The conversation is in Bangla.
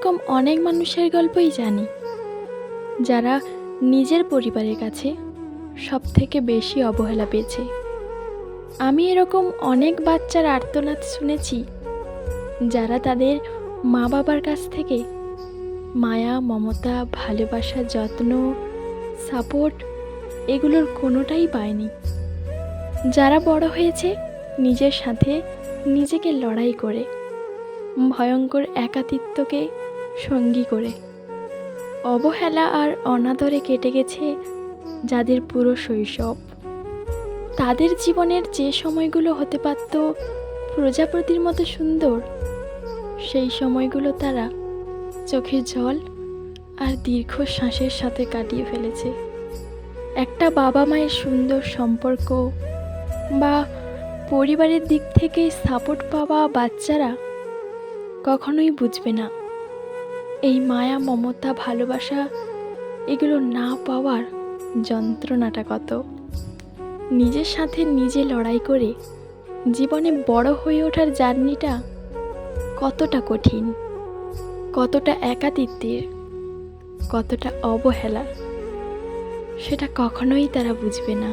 এরকম অনেক মানুষের গল্পই জানি যারা নিজের পরিবারের কাছে সবথেকে বেশি অবহেলা পেয়েছে। আমি এরকম অনেক বাচ্চার আর্তনাদ শুনেছি যারা তাদের মা বাবার কাছ থেকে মায়া, মমতা, ভালোবাসা, যত্ন, সাপোর্ট এগুলোর কোনোটাই পায়নি। যারা বড় হয়েছে নিজের সাথে নিজেকে লড়াই করে, ভয়ঙ্কর একাকিত্বকে সঙ্গী করে, অবহেলা আর অনাদরে কেটে গেছে যাদের পুরো শৈশব। তাদের জীবনের যে সময়গুলো হতে পারত প্রজাপতির মতো সুন্দর, সেই সময়গুলো তারা চোখের জল আর দীর্ঘ শ্বাসের সাথে কাটিয়ে ফেলেছে। একটা বাবা মায়ের সুন্দর সম্পর্ক বা পরিবারের দিক থেকে সাপোর্ট পাওয়া বাচ্চারা কখনোই বুঝবে না এই মায়া, মমতা, ভালোবাসা এগুলো না পাওয়ার যন্ত্রণাটা কত। নিজের সাথে নিজে লড়াই করে জীবনে বড় হয়ে ওঠার জার্নিটা কতটা কঠিন, কতটা একাকিত্বের, কতটা অবহেলা, সেটা কখনোই তারা বুঝবে না।